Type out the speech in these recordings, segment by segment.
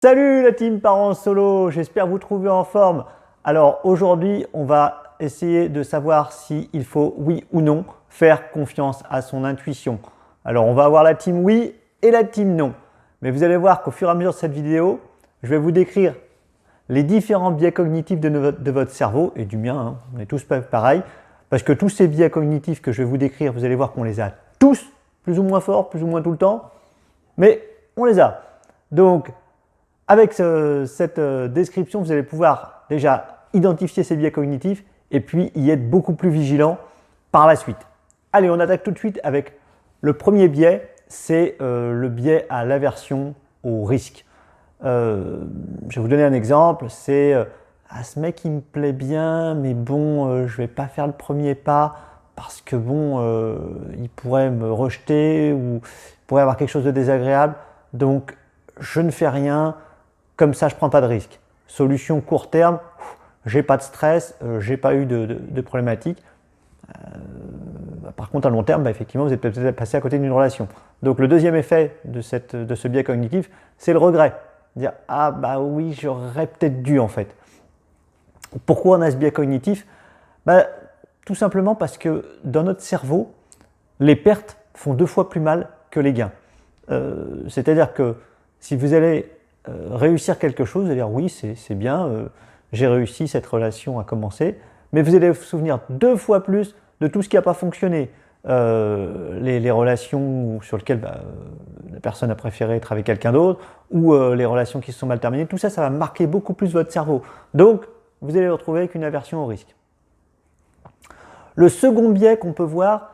Salut la team Parents Solo, j'espère vous trouver en forme. Alors aujourd'hui, on va essayer de savoir s'il faut, oui ou non, faire confiance à son intuition. Alors on va avoir la team oui et la team non. Mais vous allez voir qu'au fur et à mesure de cette vidéo, je vais vous décrire les différents biais cognitifs de votre cerveau et du mien, hein, on est tous pareils, parce que tous ces biais cognitifs que je vais vous décrire, vous allez voir qu'on les a tous, plus ou moins forts, plus ou moins tout le temps, mais on les a. Donc, avec cette description, vous allez pouvoir déjà identifier ces biais cognitifs et puis y être beaucoup plus vigilant par la suite. Allez, on attaque tout de suite avec le premier biais, c'est le biais à l'aversion au risque. Je vais vous donner un exemple, c'est ce mec il me plaît bien, mais bon, je vais pas faire le premier pas parce que bon, il pourrait me rejeter ou il pourrait avoir quelque chose de désagréable, donc je ne fais rien. Comme ça, je ne prends pas de risque. Solution court terme, j'ai pas de stress, j'ai pas eu de problématique. Par contre, à long terme, effectivement, vous êtes peut-être passé à côté d'une relation. Donc, le deuxième effet de ce biais cognitif, c'est le regret. Dire ah bah oui, j'aurais peut-être dû en fait. Pourquoi on a ce biais cognitif? Tout simplement parce que dans notre cerveau, les pertes font 2 fois plus mal que les gains. C'est-à-dire que si vous allez réussir quelque chose, vous allez dire oui, c'est bien, j'ai réussi, cette relation a commencé, mais vous allez vous souvenir 2 fois plus de tout ce qui n'a pas fonctionné. Les relations sur lesquelles la personne a préféré être avec quelqu'un d'autre, ou les relations qui se sont mal terminées, tout ça, ça va marquer beaucoup plus votre cerveau. Donc, vous allez vous retrouver avec une aversion au risque. Le second biais qu'on peut voir,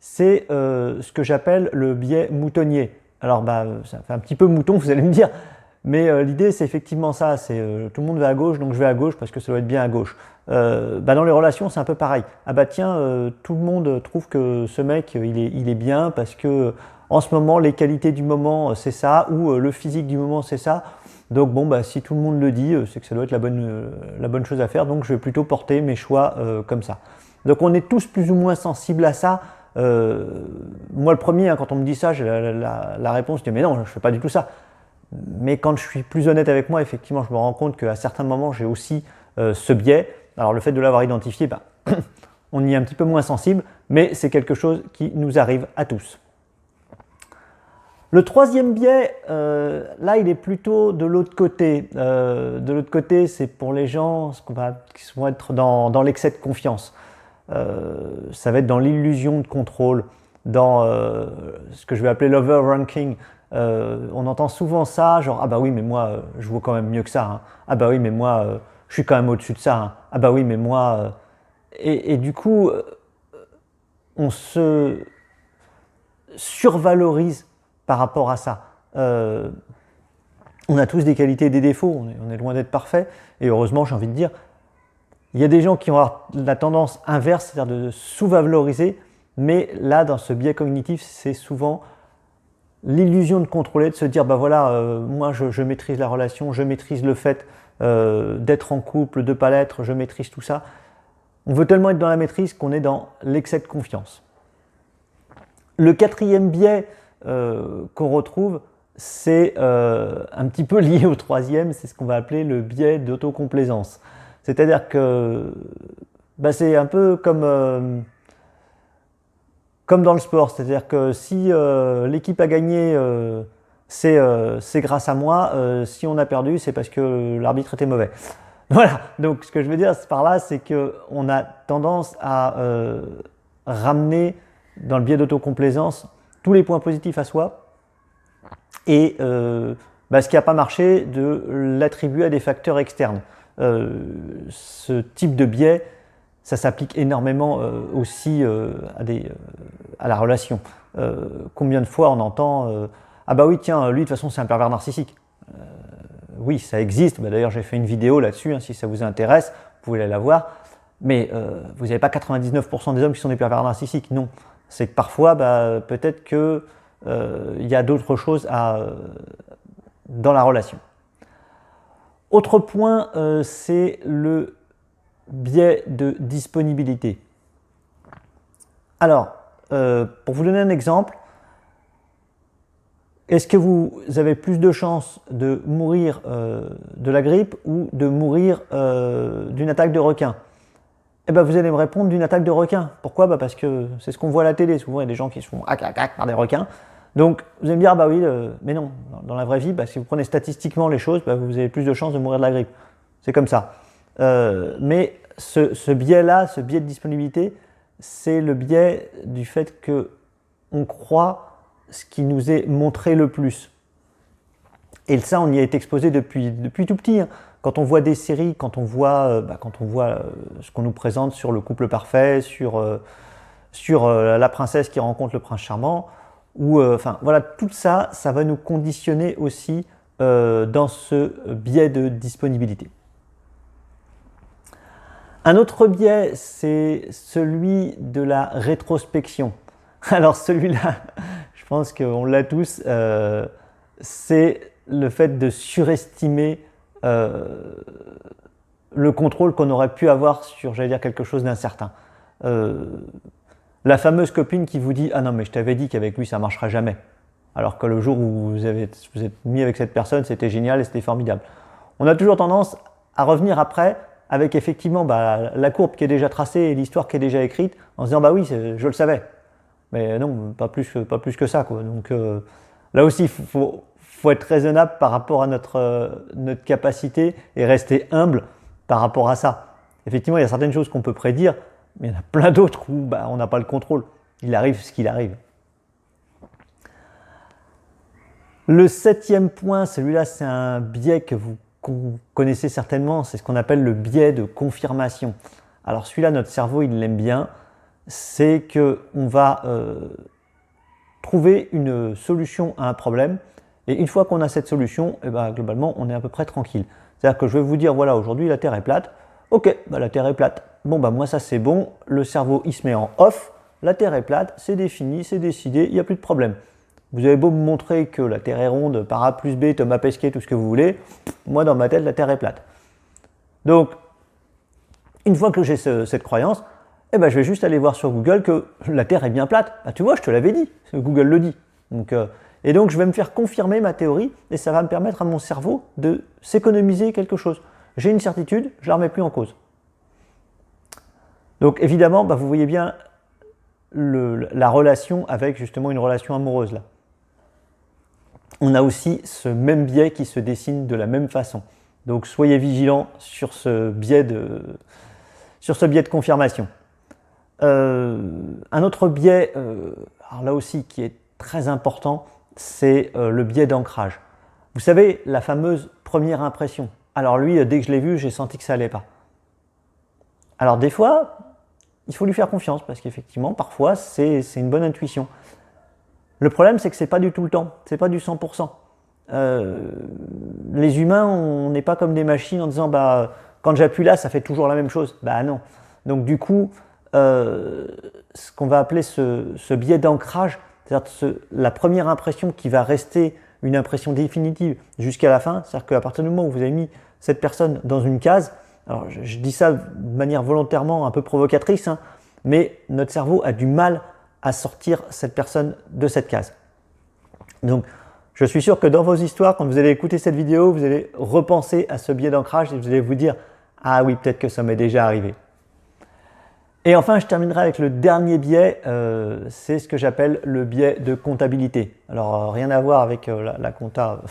c'est ce que j'appelle le biais moutonnier. Alors, ça fait un petit peu mouton, vous allez me dire, mais l'idée, c'est effectivement ça, c'est tout le monde va à gauche, donc je vais à gauche parce que ça doit être bien à gauche. Dans les relations, c'est un peu pareil. Ah bah tiens, tout le monde trouve que ce mec, il est bien parce que en ce moment, les qualités du moment, c'est ça, ou le physique du moment, c'est ça. Donc bon, si tout le monde le dit, c'est que ça doit être la bonne chose à faire, donc je vais plutôt porter mes choix comme ça. Donc on est tous plus ou moins sensibles à ça. Moi le premier, hein, quand on me dit ça, j'ai la réponse, je dis mais non, je ne fais pas du tout ça. Mais quand je suis plus honnête avec moi, effectivement, je me rends compte qu'à certains moments, j'ai aussi ce biais. Alors le fait de l'avoir identifié, on y est un petit peu moins sensible, mais c'est quelque chose qui nous arrive à tous. Le troisième biais, là, il est plutôt de l'autre côté. De l'autre côté, c'est pour les gens qui vont être dans l'excès de confiance. Ça va être dans l'illusion de contrôle, dans ce que je vais appeler l'overranking. On entend souvent ça, genre ah bah oui mais moi je vaux quand même mieux que ça, hein. Ah bah oui mais moi je suis quand même au-dessus de ça, hein. Ah bah oui mais moi et du coup on se survalorise par rapport à ça. On a tous des qualités et des défauts, on est loin d'être parfait, et heureusement j'ai envie de dire, il y a des gens qui vont avoir la tendance inverse, c'est-à-dire de sous-valoriser, mais là dans ce biais cognitif c'est souvent l'illusion de contrôler, de se dire moi je maîtrise la relation, je maîtrise le fait d'être en couple, de ne pas l'être, je maîtrise tout ça. On veut tellement être dans la maîtrise qu'on est dans l'excès de confiance. Le quatrième biais qu'on retrouve, c'est un petit peu lié au troisième, c'est ce qu'on va appeler le biais d'autocomplaisance. C'est-à-dire que c'est un peu comme dans le sport, c'est-à-dire que si l'équipe a gagné, c'est grâce à moi, si on a perdu, c'est parce que l'arbitre était mauvais. Voilà, donc ce que je veux dire par là, c'est qu'on a tendance à ramener dans le biais d'autocomplaisance tous les points positifs à soi et ce qui n'a pas marché, de l'attribuer à des facteurs externes. Ce type de biais, ça s'applique énormément aussi à la relation. Combien de fois on entend ah bah oui tiens, lui de toute façon c'est un pervers narcissique. Oui, ça existe, d'ailleurs j'ai fait une vidéo là-dessus, hein, si ça vous intéresse, vous pouvez aller la voir, mais vous n'avez pas 99% des hommes qui sont des pervers narcissiques, non. C'est que parfois, peut-être qu'il y a d'autres choses dans la relation. Autre point, c'est le biais de disponibilité. Alors, pour vous donner un exemple, est-ce que vous avez plus de chances de mourir de la grippe ou de mourir d'une attaque de requin? Eh ben, vous allez me répondre d'une attaque de requin. Pourquoi? Parce que c'est ce qu'on voit à la télé. Souvent, il y a des gens qui se font hack par des requins. Donc, vous allez me dire, oui, mais non, dans la vraie vie, si vous prenez statistiquement les choses, vous avez plus de chances de mourir de la grippe. C'est comme ça. Mais ce biais-là, ce biais de disponibilité, c'est le biais du fait qu'on croit ce qui nous est montré le plus. Et ça, on y est exposé depuis tout petit. Hein. Quand on voit des séries, quand on voit ce qu'on nous présente sur le couple parfait, sur la princesse qui rencontre le prince charmant, voilà, tout ça, ça va nous conditionner aussi dans ce biais de disponibilité. Un autre biais, c'est celui de la rétrospection. Alors celui-là, je pense qu'on l'a tous, c'est le fait de surestimer le contrôle qu'on aurait pu avoir sur, j'allais dire, quelque chose d'incertain. La fameuse copine qui vous dit « Ah non, mais je t'avais dit qu'avec lui, ça ne marchera jamais. » Alors que le jour où vous êtes mis avec cette personne, c'était génial et c'était formidable. On a toujours tendance à revenir après avec effectivement la courbe qui est déjà tracée et l'histoire qui est déjà écrite, en se disant « oui, je le savais ». Mais non, pas plus que ça, quoi. Donc là aussi, il faut être raisonnable par rapport à notre capacité et rester humble par rapport à ça. Effectivement, il y a certaines choses qu'on peut prédire, mais il y en a plein d'autres où on n'a pas le contrôle. Il arrive ce qu'il arrive. Le 7e point, celui-là, c'est un biais que vous connaissez certainement, c'est ce qu'on appelle le biais de confirmation. Alors celui-là, notre cerveau, il l'aime bien. C'est qu'on va trouver une solution à un problème et une fois qu'on a cette solution, globalement, on est à peu près tranquille. C'est-à-dire que je vais vous dire, voilà, aujourd'hui, la Terre est plate. Ok, la Terre est plate. Bon, moi, ça, c'est bon. Le cerveau, il se met en off. La Terre est plate, c'est défini, c'est décidé, il n'y a plus de problème. Vous avez beau me montrer que la Terre est ronde, par A plus B, Thomas Pesquet, tout ce que vous voulez. Moi, dans ma tête, la Terre est plate. Donc, une fois que j'ai cette croyance, je vais juste aller voir sur Google que la Terre est bien plate. Tu vois, je te l'avais dit, Google le dit. Et donc, je vais me faire confirmer ma théorie et ça va me permettre à mon cerveau de s'économiser quelque chose. J'ai une certitude, je ne la remets plus en cause. Donc, évidemment, vous voyez bien la relation avec justement une relation amoureuse là. On a aussi ce même biais qui se dessine de la même façon. Donc, soyez vigilants sur ce biais de confirmation. Un autre biais, alors là aussi qui est très important, c'est le biais d'ancrage. Vous savez, la fameuse première impression. Alors lui, dès que je l'ai vu, j'ai senti que ça allait pas. Alors des fois, il faut lui faire confiance parce qu'effectivement, parfois, c'est une bonne intuition. Le problème, c'est que c'est pas du tout le temps, c'est pas du 100%. Les humains, on n'est pas comme des machines en disant quand j'appuie là, ça fait toujours la même chose. Non. Donc du coup, ce qu'on va appeler ce biais d'ancrage, c'est-à-dire la première impression qui va rester une impression définitive jusqu'à la fin, c'est-à-dire qu'à partir du moment où vous avez mis cette personne dans une case, alors je dis ça de manière volontairement un peu provocatrice, hein, mais notre cerveau a du mal à sortir cette personne de cette case. Donc, je suis sûr que dans vos histoires, quand vous allez écouter cette vidéo, vous allez repenser à ce biais d'ancrage et vous allez vous dire « Ah oui, peut-être que ça m'est déjà arrivé ». Et enfin, je terminerai avec le dernier biais, c'est ce que j'appelle le biais de comptabilité. Alors, rien à voir avec la compta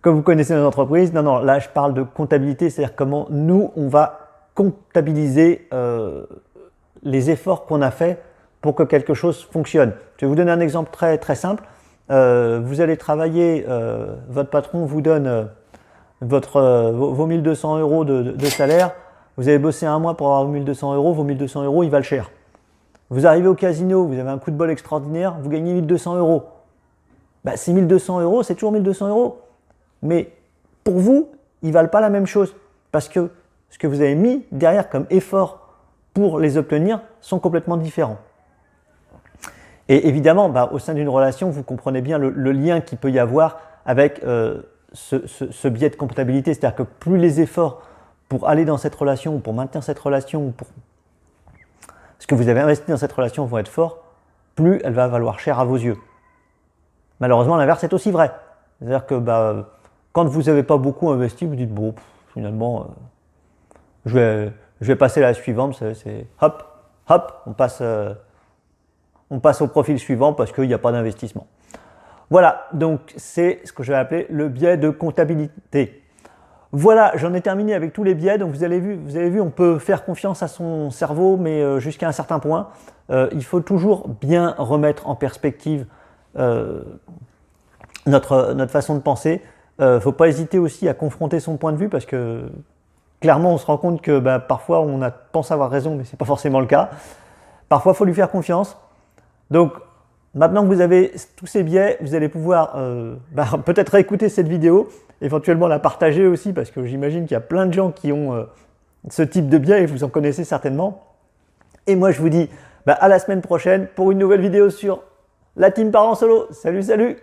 comme vous connaissez nos entreprises. Non, là, je parle de comptabilité, c'est-à-dire comment nous, on va comptabiliser les efforts qu'on a fait pour que quelque chose fonctionne. Je vais vous donner un exemple très, très simple. Vous allez travailler, votre patron vous donne vos 1200 € de salaire. Vous avez bossé un mois pour avoir 1200 €, vos 1200 €, ils valent cher. Vous arrivez au casino, vous avez un coup de bol extraordinaire, vous gagnez 1200 €. Ces 1200 €, c'est toujours 1200 €. Mais pour vous, ils ne valent pas la même chose. Parce que ce que vous avez mis derrière comme effort pour les obtenir sont complètement différents. Et évidemment, au sein d'une relation, vous comprenez bien le lien qu'il peut y avoir avec ce biais de comptabilité. C'est-à-dire que plus les efforts pour aller dans cette relation, ou pour maintenir cette relation, ou pour ce que vous avez investi dans cette relation vont être forts, plus elle va valoir cher à vos yeux. Malheureusement, l'inverse est aussi vrai. C'est-à-dire que quand vous n'avez pas beaucoup investi, vous dites bon, finalement, je vais passer à la suivante. C'est hop, hop, on passe au profil suivant parce qu'il n'y a pas d'investissement. Voilà, donc c'est ce que je vais appeler le biais de comptabilité. Voilà, j'en ai terminé avec tous les biais. Donc vous avez vu, on peut faire confiance à son cerveau, mais jusqu'à un certain point. Il faut toujours bien remettre en perspective notre façon de penser. Il ne faut pas hésiter aussi à confronter son point de vue parce que clairement, on se rend compte que parfois on pense avoir raison, mais ce n'est pas forcément le cas. Parfois, il faut lui faire confiance. Donc, maintenant que vous avez tous ces biais, vous allez pouvoir peut-être réécouter cette vidéo, éventuellement la partager aussi, parce que j'imagine qu'il y a plein de gens qui ont ce type de biais et vous en connaissez certainement. Et moi, je vous dis à la semaine prochaine pour une nouvelle vidéo sur la team Parents Solo. Salut, salut!